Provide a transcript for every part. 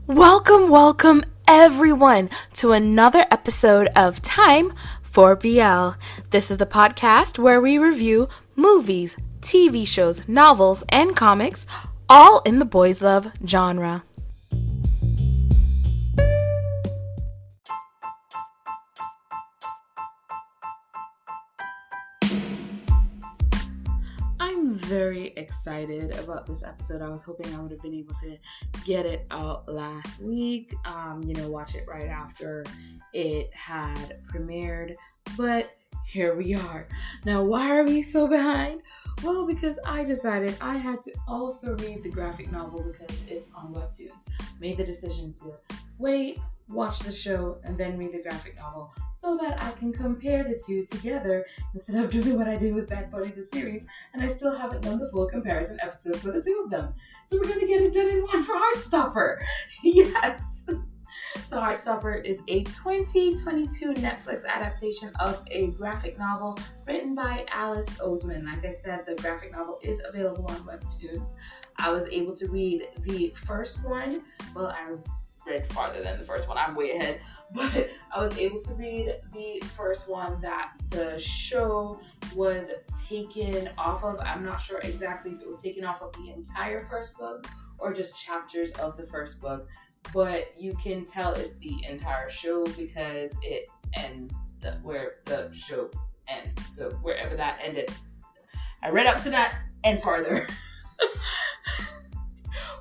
Welcome everyone to another episode of Time for BL. This is the podcast where we review movies, TV shows, novels, and comics, all in the boys love genre. I'm very excited about this episode. I was hoping I would have been able to get it out last week, watch it right after it had premiered, but here we are. Now, why are we so behind? Well, because I decided I had to also read the graphic novel because it's on Webtoons. Made the decision to wait, watch the show, and then read the graphic novel so that I can compare the two together instead of doing what I did with Bad Bunny the series, and I still haven't done the full comparison episode for the two of them. So we're going to get it done in one for Heartstopper. Yes! So Heartstopper is a 2022 Netflix adaptation of a graphic novel written by Alice Oseman. Like I said, the graphic novel is available on Webtoons. I was able to read the first one. Well, I read farther than the first one. I'm way ahead. But I was able to read the first one that the show was taken off of. I'm not sure exactly if it was taken off of the entire first book or just chapters of the first book. But you can tell it's the entire show because it ends where the show ends. So wherever that ended, I read up to that and farther.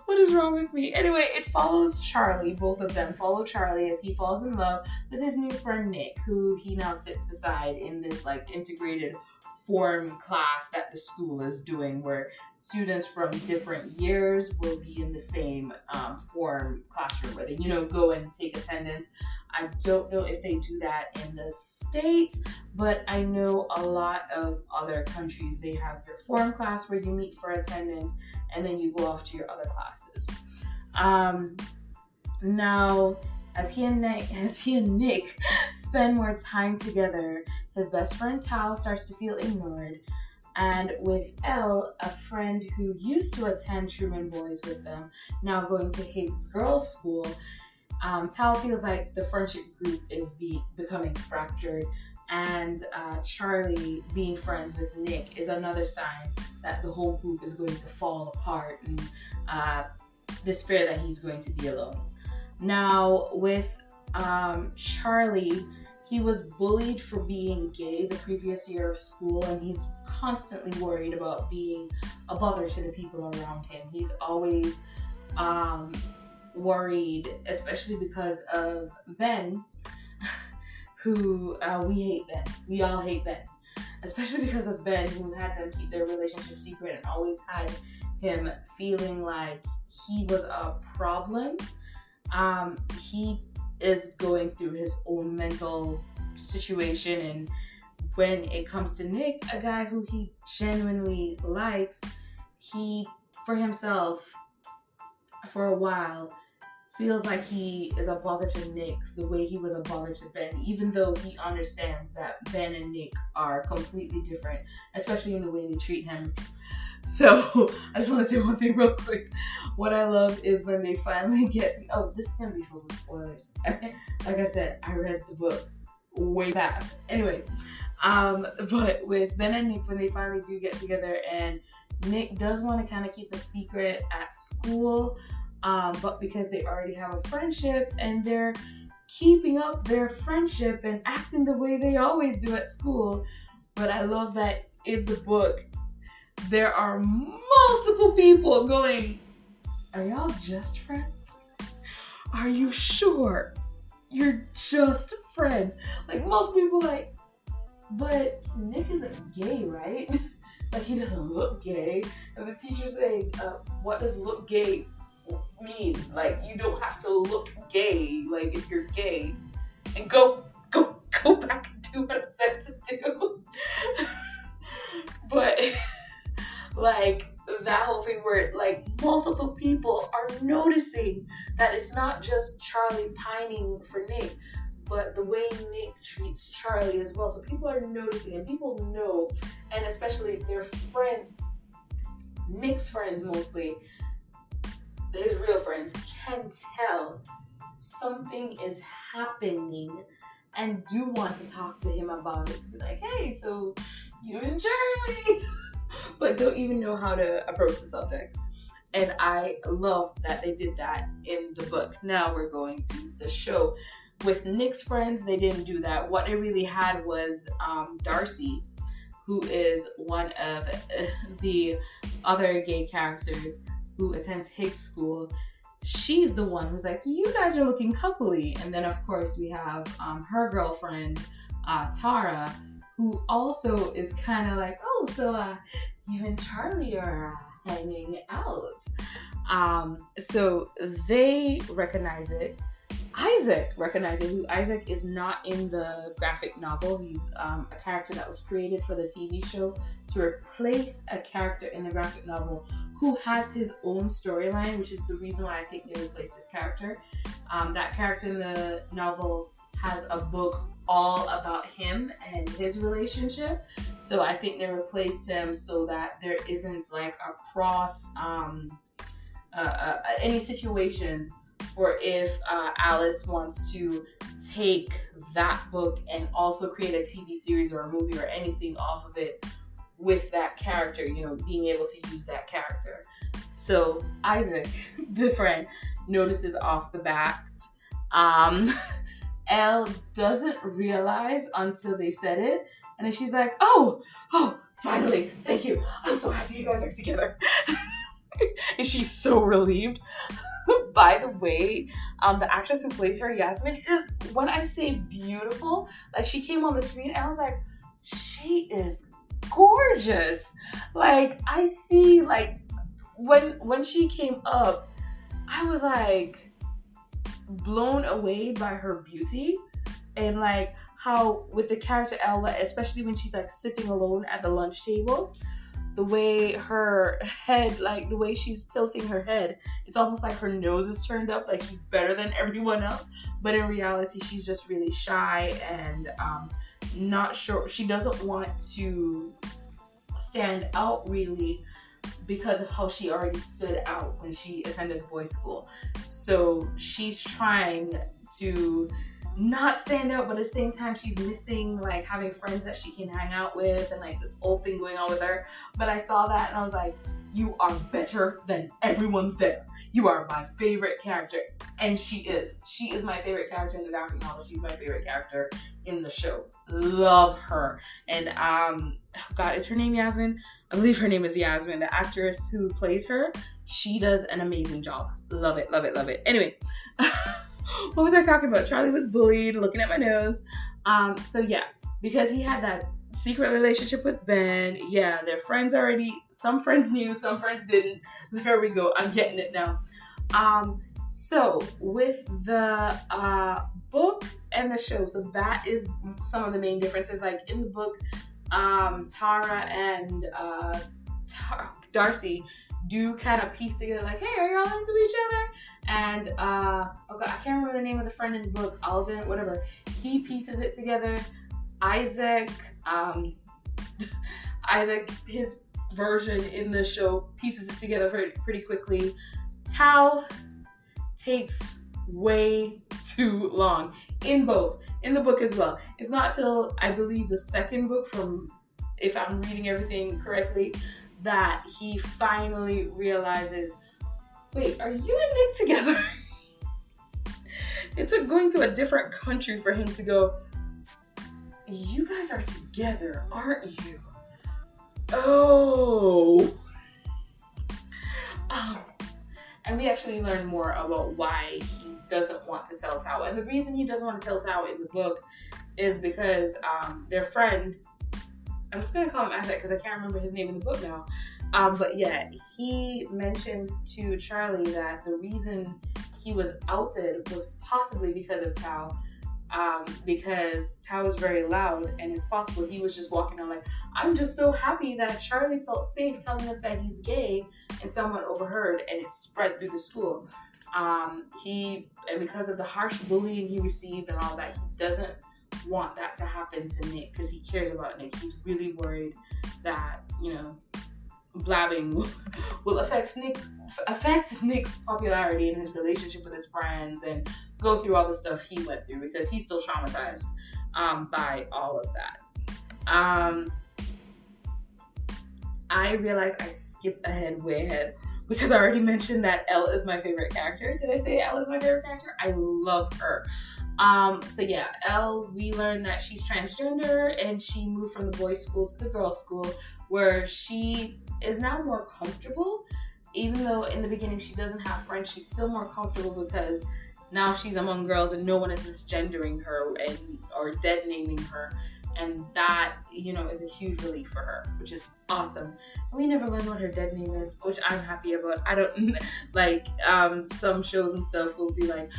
What is wrong with me? Anyway, it follows Charlie. Both of them follow Charlie as he falls in love with his new friend Nick, who he now sits beside in this integrated form class that the school is doing, where students from different years will be in the same form classroom where they go and take attendance. I don't know if they do that in the States, but I know a lot of other countries, they have your form class where you meet for attendance and then you go off to your other classes. Now, as he and Nick spend more time together, his best friend Tao starts to feel ignored. And with Elle, a friend who used to attend Truman Boys with them, now going to Higgs Girls School, Tao feels like the friendship group is becoming fractured. And Charlie being friends with Nick is another sign that the whole group is going to fall apart, and this fear that he's going to be alone. Now, with Charlie, he was bullied for being gay the previous year of school, and he's constantly worried about being a bother to the people around him. He's always worried, especially because of Ben, who we hate Ben. We all hate Ben. Especially because of Ben, who had them keep their relationship secret and always had him feeling like he was a problem. He is going through his own mental situation, and when it comes to Nick, a guy who he genuinely likes, he, for himself, for a while, feels like he is a bother to Nick the way he was a bother to Ben, even though he understands that Ben and Nick are completely different, especially in the way they treat him. So, I just want to say one thing real quick. What I love is when they finally get to... Oh, this is going to be full of spoilers. Like I said, I read the books way fast. Anyway, but with Ben and Nick, when they finally do get together, and Nick does want to kind of keep a secret at school, but because they already have a friendship and they're keeping up their friendship and acting the way they always do at school. But I love that in the book, there are multiple people going, are y'all just friends? Are you sure you're just friends? Multiple people but Nick isn't gay, right? He doesn't look gay. And the teacher's saying, what does look gay mean? You don't have to look gay, if you're gay. And go back and do what I said to do. But that whole thing where multiple people are noticing that it's not just Charlie pining for Nick, but the way Nick treats Charlie as well. So people are noticing, and people know, and especially their friends, Nick's friends mostly, his real friends, can tell something is happening and do want to talk to him about it. To be like, hey, so you and Charlie, but don't even know how to approach the subject. And I love that they did that in the book. Now we're going to the show. With Nick's friends, they didn't do that. What they really had was Darcy, who is one of the other gay characters who attends Higgs School. She's the one who's like, you guys are looking coupley. And then, of course, we have her girlfriend, Tara, who also is kind of like, oh, so you and Charlie are hanging out. So they recognize it. Isaac recognizes it. Who Isaac is not in the graphic novel. He's a character that was created for the TV show to replace a character in the graphic novel who has his own storyline, which is the reason why I think they replaced this character. That character in the novel has a book all about him and his relationship. So I think they replaced him so that there isn't like a cross, any situations for if Alice wants to take that book and also create a TV series or a movie or anything off of it with that character, you know, being able to use that character. So Isaac, the friend, notices off the bat. Elle doesn't realize until they said it. And then she's like, oh, finally, thank you. I'm so happy you guys are together. And she's so relieved. By the way, the actress who plays her, Yasmin, is, when I say beautiful, like she came on the screen and I was like, she is gorgeous. Like I see, like when she came up, I was like blown away by her beauty and like how with the character Ella, especially when she's like sitting alone at the lunch table, the way her head, like the way she's tilting her head, it's almost like her nose is turned up, like she's better than everyone else. But in reality, she's just really shy and not sure. She doesn't want to stand out really because of how she already stood out when she attended the boys' school. So she's trying to not stand out, but at the same time she's missing like having friends that she can hang out with and like this whole thing going on with her. But I saw that and I was like, you are better than everyone there. You are my favorite character. And she is my favorite character in the graphic novel. She's my favorite character in the show. Love her. And God, is her name Yasmin? I believe her name is Yasmin. The actress who plays her, she does an amazing job. Love it, love it, love it. Anyway, what was I talking about? Charlie was bullied, looking at my nose. So yeah, because he had that secret relationship with Ben. Yeah, they're friends already. Some friends knew, some friends didn't. There we go. I'm getting it now. So with the book and the show, so that is some of the main differences. Like in the book, Tara and Darcy do kind of piece together like, hey, are y'all into each other? And oh God, I can't remember the name of the friend in the book, Alden, whatever. He pieces it together. Isaac, his version in the show pieces it together pretty quickly. Tao takes way too long in the book as well. It's not till I believe the second book, from if I'm reading everything correctly, that he finally realizes, wait, are you and Nick together? It took going to a different country for him to go, you guys are together, aren't you? Oh. And we actually learn more about why he doesn't want to tell Tao. And the reason he doesn't want to tell Tao in the book is because their friend, I'm just going to call him Isaac because I can't remember his name in the book now. But yeah, he mentions to Charlie that the reason he was outed was possibly because of Tao. Because Tao is very loud, and it's possible he was just walking on like, I'm just so happy that Charlie felt safe telling us that he's gay, and someone overheard and it spread through the school. And because of the harsh bullying he received and all that, he doesn't want that to happen to Nick because he cares about Nick. He's really worried that, blabbing will affect Nick's popularity and his relationship with his friends, and go through all the stuff he went through, because he's still traumatized by all of that. I realized I skipped way ahead, because I already mentioned that Elle is my favorite character. Did I say Elle is my favorite character? I love her. So yeah, Elle, we learned that she's transgender, and she moved from the boys' school to the girls' school, where she is now more comfortable. Even though in the beginning she doesn't have friends, she's still more comfortable because now she's among girls and no one is misgendering her or dead naming her. And that, is a huge relief for her, which is awesome. We never learned what her dead name is, which I'm happy about. I don't some shows and stuff will be like,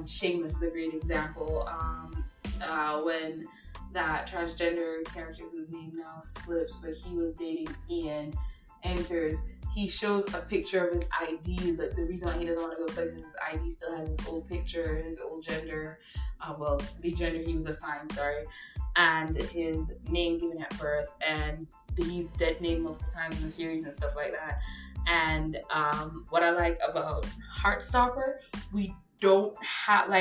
Shameless is a great example. When that transgender character whose name now slips, but he was dating Ian, enters. He shows a picture of his ID, but the reason why he doesn't want to go places is his ID still has his old picture, his old gender, the gender he was assigned, and his name given at birth, and he's dead named multiple times in the series and stuff like that. And what I like about Heartstopper, we don't have,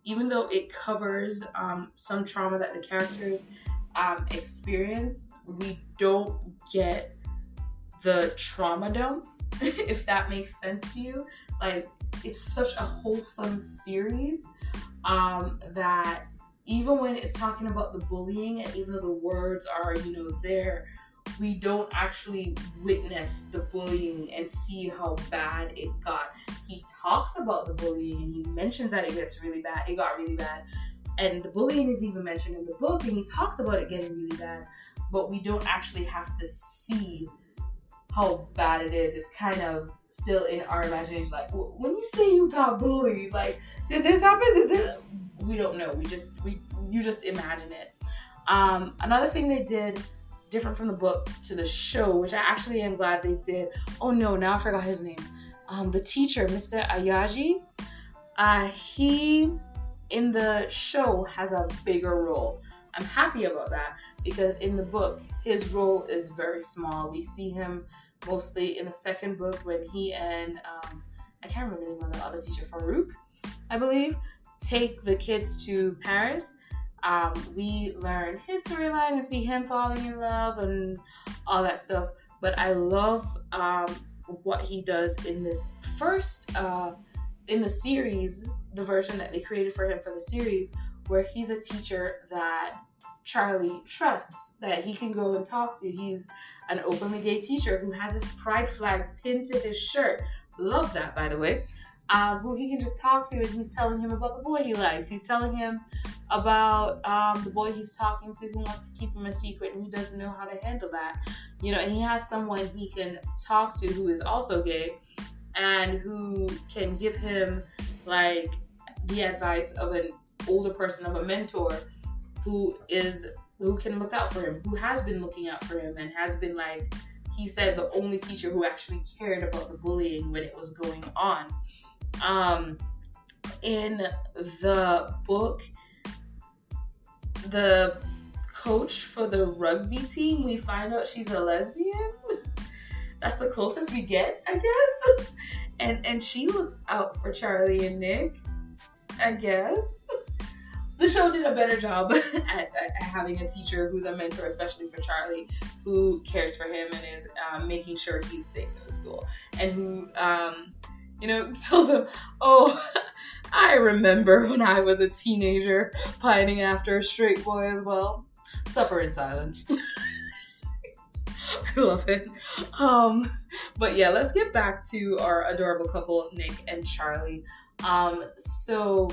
even though it covers some trauma that the characters experience, we don't get the trauma dump, if that makes sense to you. It's such a wholesome series that even when it's talking about the bullying, and even though the words are, there, we don't actually witness the bullying and see how bad it got. He talks about the bullying and he mentions that it got really bad. And the bullying is even mentioned in the book, and he talks about it getting really bad, but we don't actually have to see how bad it is. It's kind of still in our imagination. When you say you got bullied, did this happen? We don't know. You just imagine it. Another thing they did different from the book to the show, which I actually am glad they did. Oh no, now I forgot his name. The teacher, Mr. Ayaji, he in the show has a bigger role. I'm happy about that, because in the book, his role is very small. We see him mostly in the second book when he and, I can't remember the name of the other teacher, Farouk, I believe, take the kids to Paris. We learn his storyline and see him falling in love and all that stuff. But I love what he does in this first, in the series, the version that they created for him for the series, where he's a teacher that Charlie trusts, that he can go and talk to. He's an openly gay teacher who has his pride flag pinned to his shirt. Love that, by the way. Who he can just talk to, and he's telling him about the boy he likes. He's telling him about the boy he's talking to who wants to keep him a secret, and he doesn't know how to handle that. And he has someone he can talk to who is also gay, and who can give him the advice of an older person, of a mentor who can look out for him, who has been looking out for him, and has been, he said, the only teacher who actually cared about the bullying when it was going on. In the book, the coach for the rugby team, we find out she's a lesbian. That's the closest we get, I guess. And she looks out for Charlie and Nick, I guess. The show did a better job at having a teacher who's a mentor, especially for Charlie, who cares for him and is making sure he's safe in school. And who, tells him, oh, I remember when I was a teenager pining after a straight boy as well. Suffer in silence. I love it. But yeah, let's get back to our adorable couple, Nick and Charlie. So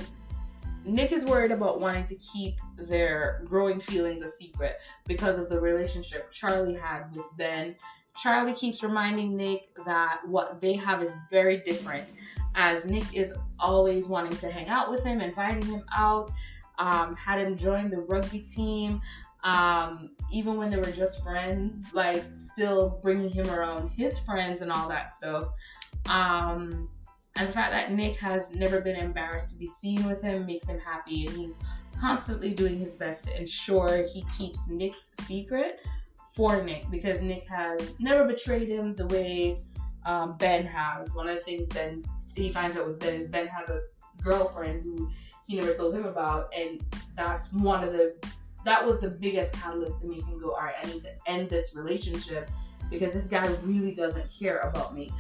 Nick is worried about wanting to keep their growing feelings a secret because of the relationship Charlie had with Ben. Charlie keeps reminding Nick that what they have is very different, as Nick is always wanting to hang out with him, inviting him out, had him join the rugby team, even when they were just friends, still bringing him around his friends and all that stuff. And the fact that Nick has never been embarrassed to be seen with him makes him happy, and he's constantly doing his best to ensure he keeps Nick's secret for Nick, because Nick has never betrayed him the way Ben has. One of the things he finds out with Ben is Ben has a girlfriend who he never told him about, and that was the biggest catalyst to make him go, all right, I need to end this relationship because this guy really doesn't care about me.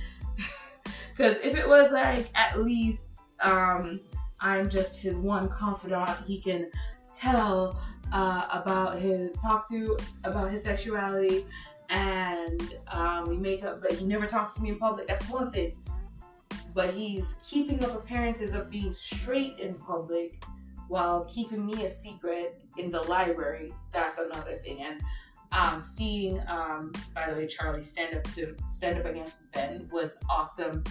Because if it was like, at least I'm just his one confidant, he can tell about his sexuality, and we make up, but he never talks to me in public, that's one thing. But he's keeping up appearances of being straight in public while keeping me a secret in the library, that's another thing. And seeing, by the way, Charlie stand up against Ben was awesome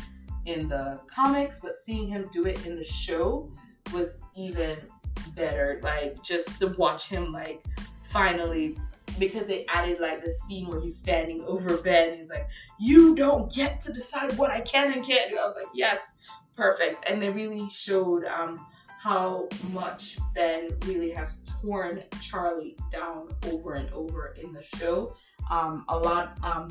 in the comics, but seeing him do it in the show was even better. Like, just to watch him, like, finally, because they added like the scene where he's standing over Ben, he's like, you don't get to decide what I can and can't do. I was like, yes, perfect. And they really showed how much Ben really has torn Charlie down over and over in the show.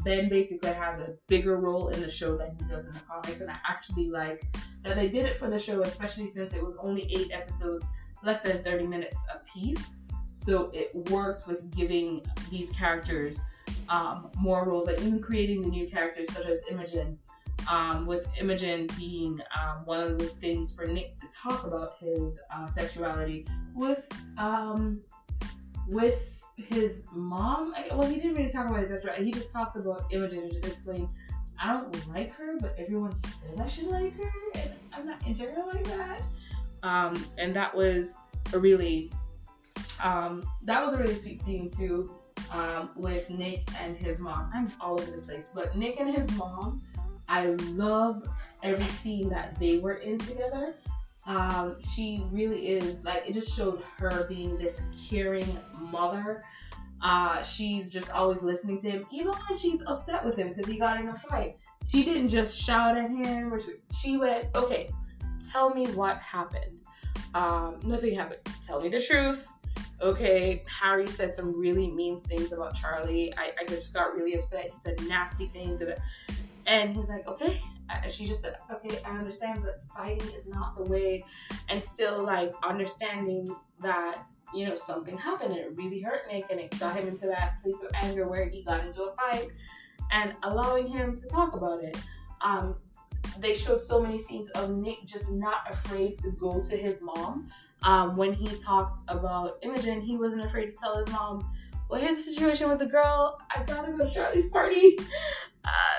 Ben basically has a bigger role in the show than he does in the comics, and I actually like that they did it for the show, especially since it was only 8 episodes, less than 30 minutes a piece. So it worked with giving these characters more roles, like even creating the new characters such as Imogen, with Imogen being one of those things for Nick to talk about his sexuality with his mom. Well, he didn't really talk about his sexuality. He just talked about Imogen and just explained, I don't like her, but everyone says I should like her, and I'm not into her like that. And that was a really sweet scene too, with Nick and his mom. I'm all over the place, but Nick and his mom, I love every scene that they were in together. She really is, like, it just showed her being this caring mother. She's just always listening to him, even when she's upset with him because he got in a fight. She didn't just shout at him, or she went, okay, tell me what happened. Nothing happened. Tell me the truth. Okay, Harry said some really mean things about Charlie. I just got really upset. He said nasty things. And he's like, okay. And she just said, okay, I understand, but fighting is not the way. And still, like, understanding that, you know, something happened and it really hurt Nick, and it got him into that place of anger where he got into a fight, and allowing him to talk about it. They showed so many scenes of Nick just not afraid to go to his mom. When he talked about Imogen, he wasn't afraid to tell his mom, well, here's the situation with the girl. I'd rather go to Charlie's party.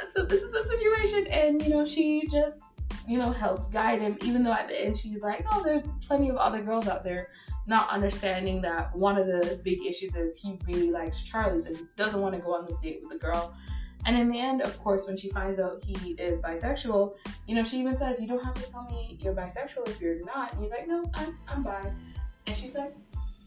So this is the situation. And, you know, she just, you know, helped guide him, even though at the end she's like, oh, there's plenty of other girls out there, not understanding that one of the big issues is he really likes Charlie, so he doesn't want to go on this date with the girl. And in the end, of course, when she finds out he is bisexual, you know, she even says, you don't have to tell me you're bisexual if you're not. And he's like, no, I'm bi. And she's like,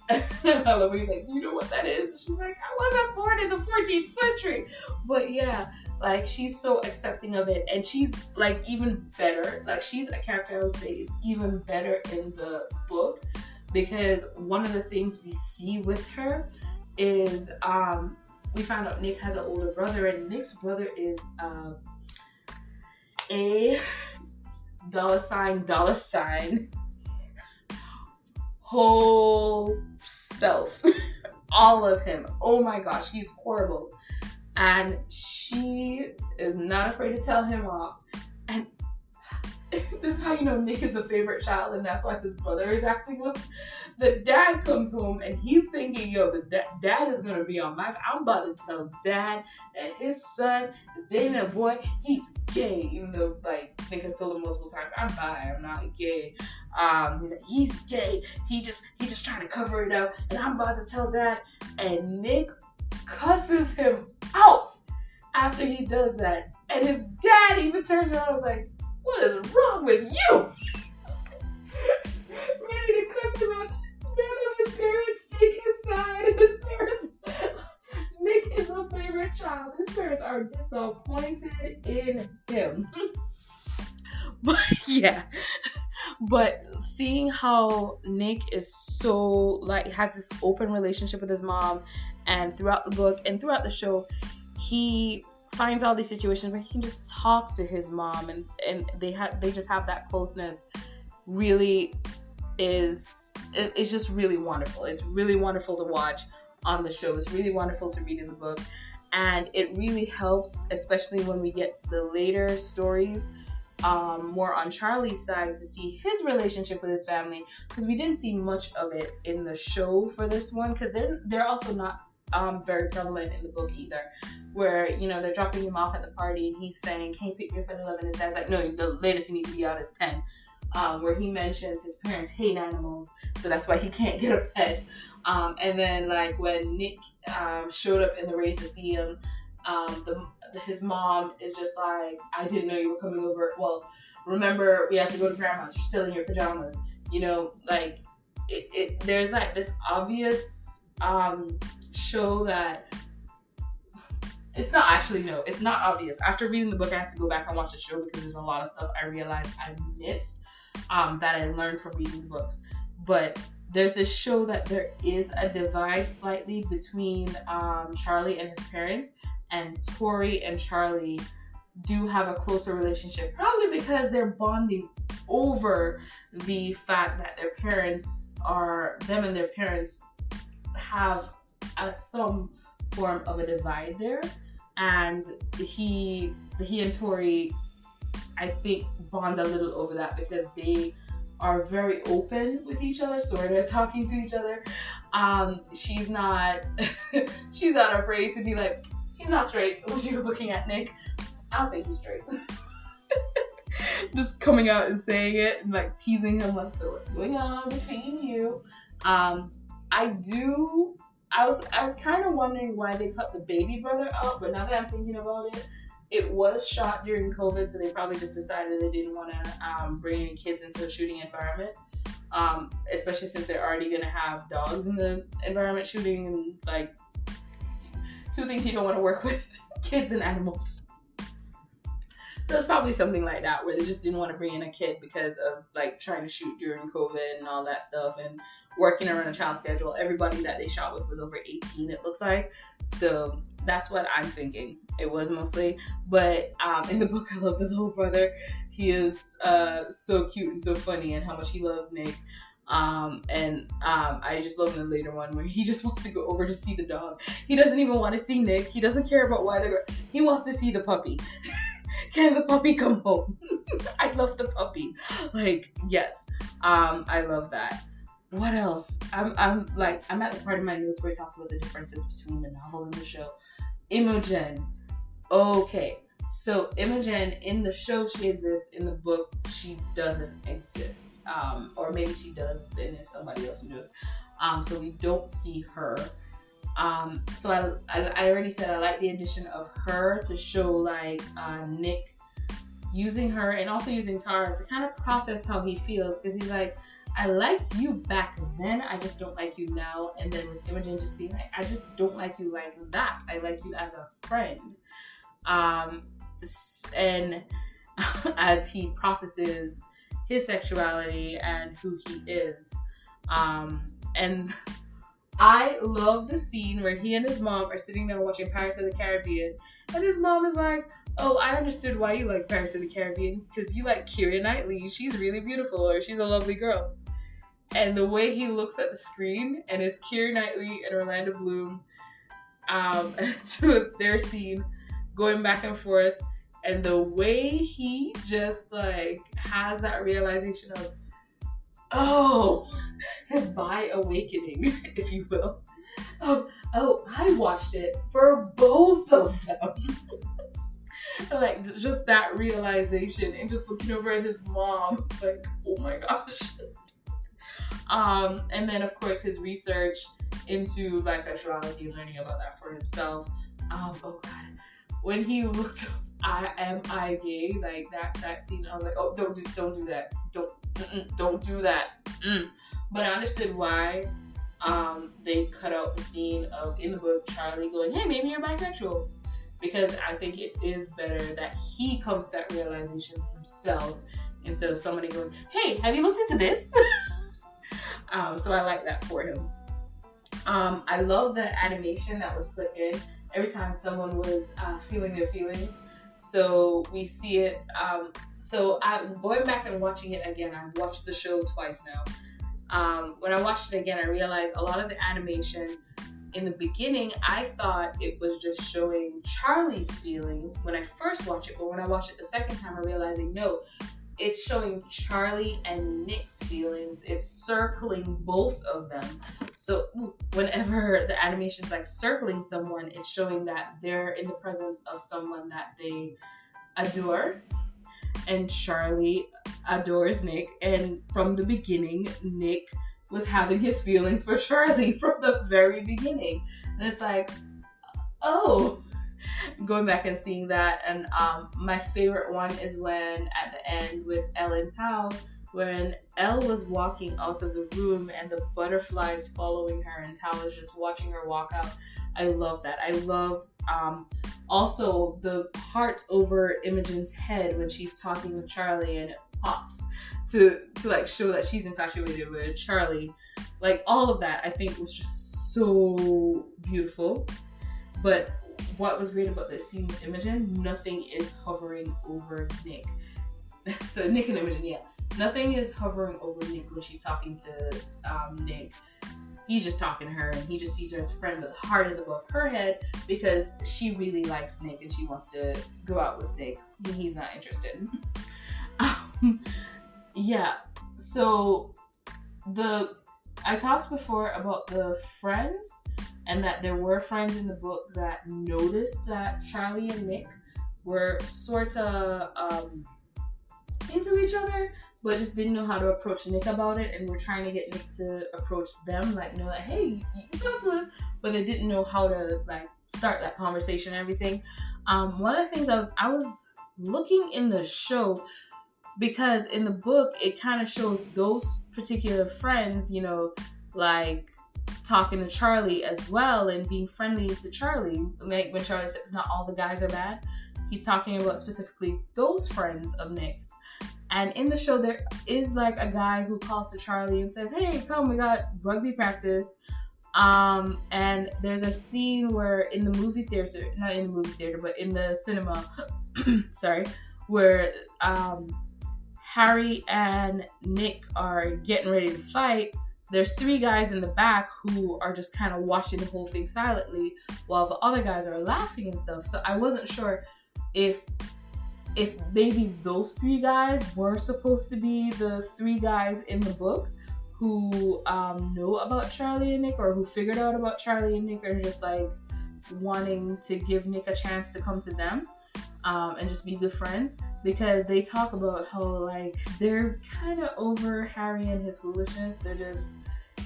I love when he's like, do you know what that is? She's like, I wasn't born in the 14th century. But yeah, like, she's so accepting of it. And she's, like, even better. Like, she's a character I would say is even better in the book, because one of the things we see with her is, we found out Nick has an older brother, and Nick's brother is a $, whole self. All of him. Oh my gosh, he's horrible. And she is not afraid to tell him off. And this is how you know Nick is a favorite child, and that's why his brother is acting up. The dad comes home and he's thinking, yo, the dad is going to be on my side. I'm about to tell dad that his son is dating a boy. He's gay, even though, like, Nick has told him multiple times, I'm bi, I'm not gay. He's like, he's gay. He's just trying to cover it up, and I'm about to tell dad. And Nick cusses him out after he does that. And his dad even turns around and was like, what is wrong with you? Ready to cuss him out. None of his parents take his side. His parents, Nick is a favorite child. His parents are disappointed in him. But yeah. But seeing how Nick is so, like, has this open relationship with his mom, And throughout the book and throughout the show, he finds all these situations where he can just talk to his mom, and they just have that closeness. Really it's just really wonderful. It's really wonderful to watch on the show. It's really wonderful to read in the book, and it really helps, especially when we get to the later stories, more on Charlie's side, to see his relationship with his family, because we didn't see much of it in the show for this one, because they're also not very prevalent in the book either, where, you know, they're dropping him off at the party and he's saying, "Can you pick me up at 11?" His dad's like, "No, the latest he needs to be out is 10." Where he mentions his parents hate animals, so that's why he can't get a pet. And then, like, when Nick showed up in the raid to see him, his mom is just like, "I didn't know you were coming over. Well, remember, we have to go to grandma's. You're still in your pajamas." You know, like, there's like this obvious show that it's not obvious. After reading the book, I have to go back and watch the show because there's a lot of stuff I realized I missed that I learned from reading the books. But there's this show that there is a divide slightly between Charlie and his parents, and Tori and Charlie do have a closer relationship, probably because they're bonding over the fact that them and their parents have some form of a divide there. And he and Tori, I think, bond a little over that because they are very open with each other, so they're talking to each other. She's not afraid to be like, "He's not straight," when she was looking at Nick. "I don't think he's straight." Just coming out and saying it and like teasing him, like, "So what's going on between you?" I was kind of wondering why they cut the baby brother out, but now that I'm thinking about it, it was shot during COVID, so they probably just decided they didn't want to bring any kids into a shooting environment, especially since they're already going to have dogs in the environment shooting, and like, two things you don't want to work with, kids and animals. So it's probably something like that, where they just didn't want to bring in a kid because of like trying to shoot during COVID and all that stuff, and working around a child schedule. Everybody that they shot with was over 18, it looks like. So that's what I'm thinking it was mostly. But in the book, I love the little brother. He is so cute and so funny, and how much he loves Nick. I just love the later one where he just wants to go over to see the dog. He doesn't even want to see Nick. He doesn't care about he wants to see the puppy. Can the puppy come home? I love the puppy. Like, yes. I love that. What else? I'm at the part of my notes where it talks about the differences between the novel and the show. Imogen. Okay. So Imogen, in the show she exists, in the book she doesn't exist. Or maybe she does, and it's somebody else who knows. So we don't see her. So I already said I like the addition of her to show like Nick using her and also using Tara to kind of process how he feels, because he's like, "I liked you back then, I just don't like you now." And then with Imogen just being like, "I just don't like you like that. I like you as a friend." And as he processes his sexuality and who he is. And I love the scene where he and his mom are sitting down watching Pirates of the Caribbean, and his mom is like, "Oh, I understood why you like Pirates of the Caribbean, because you like Keira Knightley. She's really beautiful, or she's a lovely girl." And the way he looks at the screen, and it's Keira Knightley and Orlando Bloom, to their scene, going back and forth, and the way he just like has that realization of, oh, his bi awakening, if you will, of, oh, I watched it for both of them. Like, just that realization, and just looking over at his mom, like, oh my gosh. And then of course his research into bisexuality and learning about that for himself. Oh god, when he looked up, am I gay? Like that scene, I was like, oh, don't do that. Don't do that. But I understood why they cut out the scene of, in the book, Charlie going, "Hey, maybe you're bisexual," because I think it is better that he comes to that realization himself instead of somebody going, "Hey, have you looked into this?" So I like that for him. I love the animation that was put in every time someone was feeling their feelings. So we see it. So I'm going back and watching it again. I've watched the show twice now. When I watched it again, I realized a lot of the animation in the beginning, I thought it was just showing Charlie's feelings when I first watched it. But when I watched it the second time, I'm realizing no, it's showing Charlie and Nick's feelings. It's circling both of them. So whenever the animation's like circling someone, it's showing that they're in the presence of someone that they adore. And Charlie adores Nick. And from the beginning, Nick was having his feelings for Charlie from the very beginning. And it's like, oh, going back and seeing that. And my favorite one is when at the end with Elle and Tao, when Elle was walking out of the room and the butterflies following her and Tao was just watching her walk out. I love that. I love also the part over Imogen's head when she's talking with Charlie and it pops to like show that she's infatuated with Charlie. Like all of that I think was just so beautiful. But what was great about this scene with Imogen, nothing is hovering over Nick. So Nick and Imogen, yeah. Nothing is hovering over Nick when she's talking to Nick. He's just talking to her and he just sees her as a friend, but the heart is above her head because she really likes Nick and she wants to go out with Nick. He's not interested. Yeah, so I talked before about the friends and that there were friends in the book that noticed that Charlie and Nick were sort of into each other, but just didn't know how to approach Nick about it, and were trying to get Nick to approach them, like, know that, hey, you can talk to us, but they didn't know how to like start that conversation and everything. One of the things I was looking in the show, because in the book it kind of shows those particular friends, you know, like talking to Charlie as well and being friendly to Charlie. Like when Charlie says not all the guys are bad, he's talking about specifically those friends of Nick's. And in the show, there is like a guy who calls to Charlie and says, hey, come, we got rugby practice. And there's a scene where in the movie theater, not in the movie theater, but in the cinema, sorry, where Harry and Nick are getting ready to fight. There's 3 guys in the back who are just kind of watching the whole thing silently while the other guys are laughing and stuff. So I wasn't sure if maybe those 3 guys were supposed to be the 3 guys in the book who know about Charlie and Nick, or who figured out about Charlie and Nick, or just like wanting to give Nick a chance to come to them and just be good friends. Because they talk about how like they're kind of over Harry and his foolishness. They're just,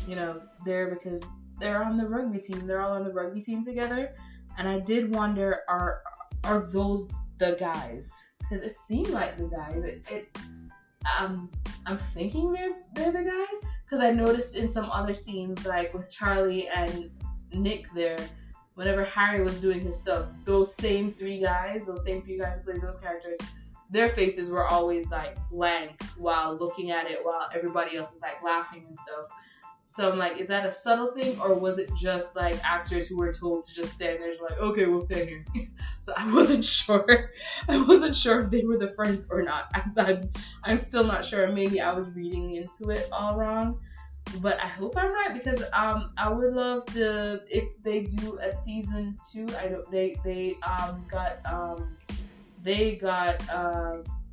you know, there because they're on the rugby team. They're all on the rugby team together. And I did wonder, are those the guys? Because it seemed like the guys. I'm thinking they're the guys, because I noticed in some other scenes, like with Charlie and Nick there, whenever Harry was doing his stuff, those same 3 guys who played those characters, their faces were always like blank while looking at it, while everybody else is like laughing and stuff. So I'm like, is that a subtle thing, or was it just like actors who were told to just stand there, like, okay, we'll stand here? So I wasn't sure. I wasn't sure if they were the friends or not. I'm still not sure. Maybe I was reading into it all wrong, but I hope I'm right, because I would love to, if they do a season 2. I don't. They got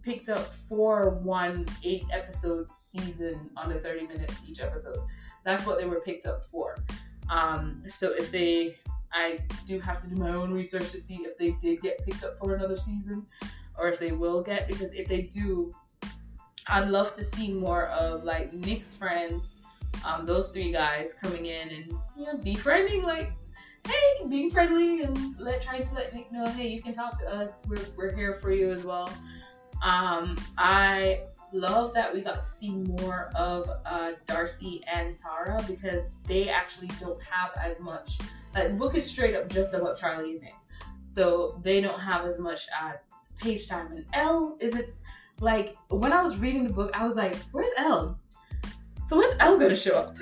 picked up for one 8-episode season under 30 minutes each episode. That's what they were picked up for. So I do have to do my own research to see if they did get picked up for another season, or if they will get, because if they do, I'd love to see more of like Nick's friends, those 3 guys coming in and, you know, befriending, like, hey, being friendly and trying to let Nick know, hey, you can talk to us. We're here for you as well. I love that we got to see more of Darcy and Tara, because they actually don't have as much. The book is straight up just about Charlie and Nick, so they don't have as much page time. And Elle isn't, like, when I was reading the book, I was like, where's Elle? So when's Elle gonna show up?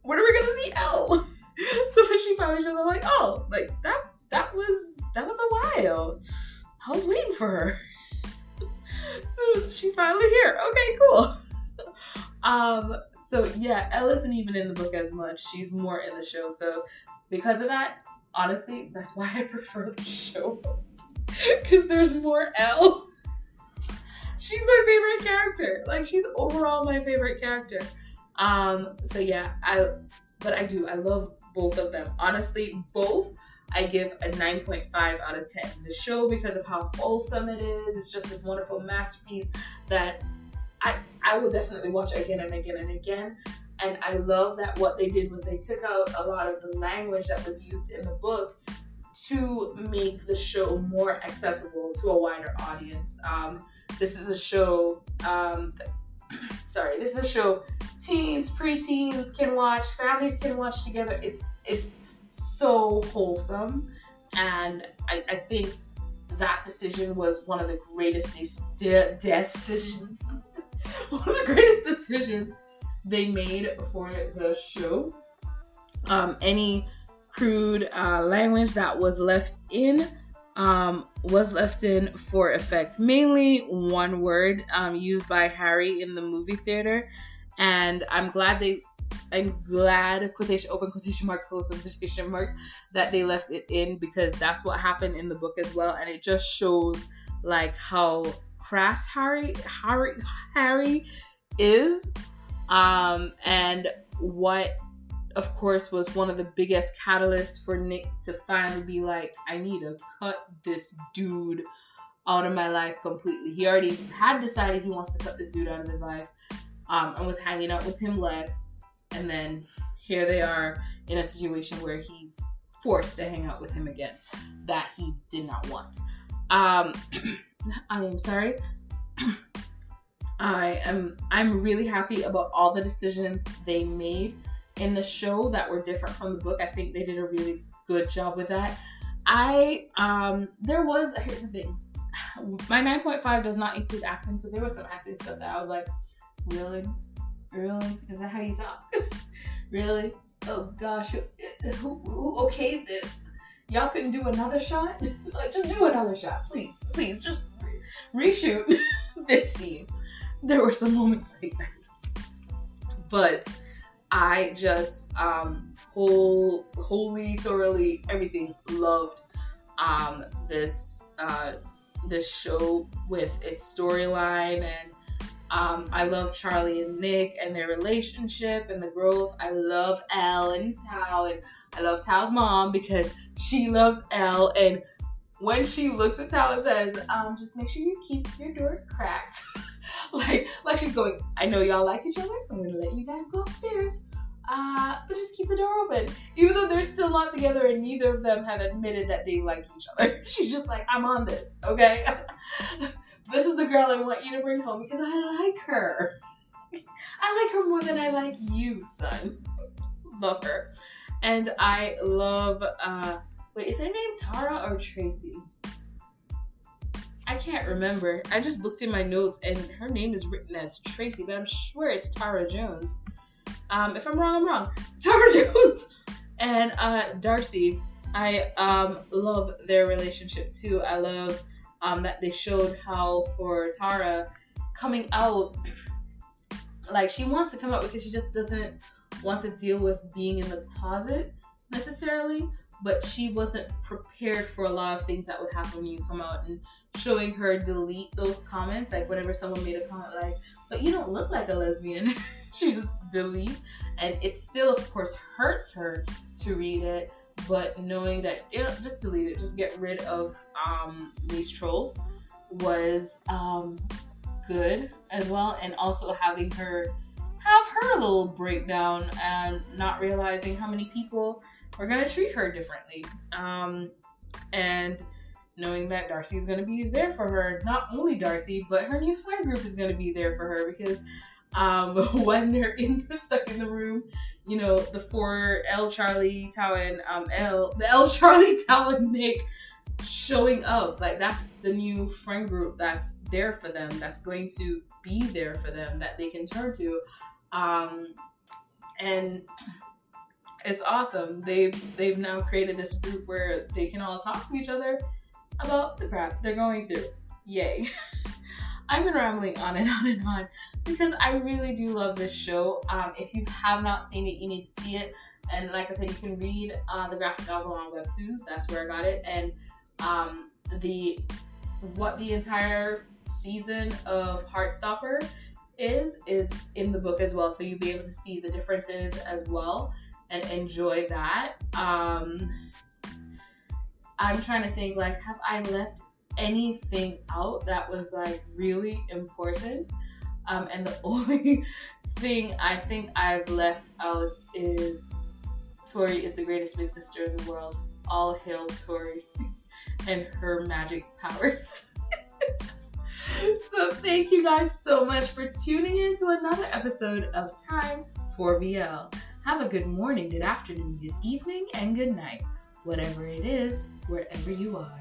When are we gonna see Elle? So when she finally shows up, I'm like, oh, like that was a while. I was waiting for her. So she's finally here. Okay, cool. So yeah, Elle isn't even in the book as much. She's more in the show. So because of that, honestly, that's why I prefer the show. Because there's more Elle. She's my favorite character. Like, she's overall my favorite character. So yeah, I love both of them. Honestly, both I give a 9.5 out of 10. The show, because of how wholesome it is, it's just this wonderful masterpiece that I will definitely watch again and again and again. And I love that what they did was they took out a lot of the language that was used in the book to make the show more accessible to a wider audience. This is a show, this is a show teens, preteens can watch, families can watch together. It's so wholesome, and I think that decision was one of the greatest decisions one of the greatest decisions they made for the show. Any crude language that was left in for effect. Mainly one word used by Harry in the movie theater, and I'm glad, quotation, open quotation mark, close quotation mark, that they left it in, because that's what happened in the book as well, and it just shows like how crass Harry is, and what, of course, was one of the biggest catalysts for Nick to finally be like, I need to cut this dude out of my life completely. He already had decided he wants to cut this dude out of his life, and was hanging out with him less. And then here they are in a situation where he's forced to hang out with him again, that he did not want. I am sorry. I'm really happy about all the decisions they made in the show that were different from the book. I think they did a really good job with that. Here's the thing. My 9.5 does not include acting, because there was some acting stuff that I was like, really? Is that how you talk? Really? Oh gosh, who okayed this? Y'all couldn't do another shot? Like, just do another shot, please, just reshoot this scene. There were some moments like that, but I just thoroughly everything loved this show with its storyline, and I love Charlie and Nick and their relationship and the growth. I love Elle and Tao, and I love Tao's mom because she loves Elle, and when she looks at Tao and says, just make sure you keep your door cracked. like she's going, I know y'all like each other, I'm gonna let you guys go upstairs, but just keep the door open. Even though they're still not together and neither of them have admitted that they like each other. She's just like, I'm on this, okay? This is the girl I want you to bring home because I like her. I like her more than I like you, son. Love her. And I love, wait, is her name Tara or Tracy? I can't remember. I just looked in my notes and her name is written as Tracy, but I'm sure it's Tara Jones. If I'm wrong, I'm wrong. Tara Jones and Darcy. I love their relationship too. I love that they showed how for Tara coming out, like, she wants to come out because she just doesn't want to deal with being in the closet necessarily, but she wasn't prepared for a lot of things that would happen when you come out, and showing her delete those comments, like whenever someone made a comment like, but you don't look like a lesbian, she just deletes, and it still of course hurts her to read it, but knowing that, just delete it, just get rid of these trolls was good as well. And also having her have her little breakdown and not realizing how many people are going to treat her differently, and knowing that Darcy is going to be there for her. Not only Darcy, but her new friend group is going to be there for her, because when they're stuck in the room, the four L, Charlie, Tao, and the L, Charlie, Tao, and Nick showing up. Like, that's the new friend group that's there for them, that's going to be there for them, that they can turn to. And It's awesome. They've now created this group where they can all talk to each other about the crap they're going through. Yay. I've been rambling on and on and on because I really do love this show. If you have not seen it, you need to see it. And like I said, you can read the graphic novel on Webtoons. That's where I got it. And what the entire season of Heartstopper is in the book as well. So you'll be able to see the differences as well and enjoy that. I'm trying to think, like, have I left anything out that was like really important? And the only thing I think I've left out is Tori is the greatest big sister in the world. All hail Tori and her magic powers. So thank you guys so much for tuning in to another episode of Time for BL. Have a good morning, good afternoon, good evening, and good night. Whatever it is, wherever you are.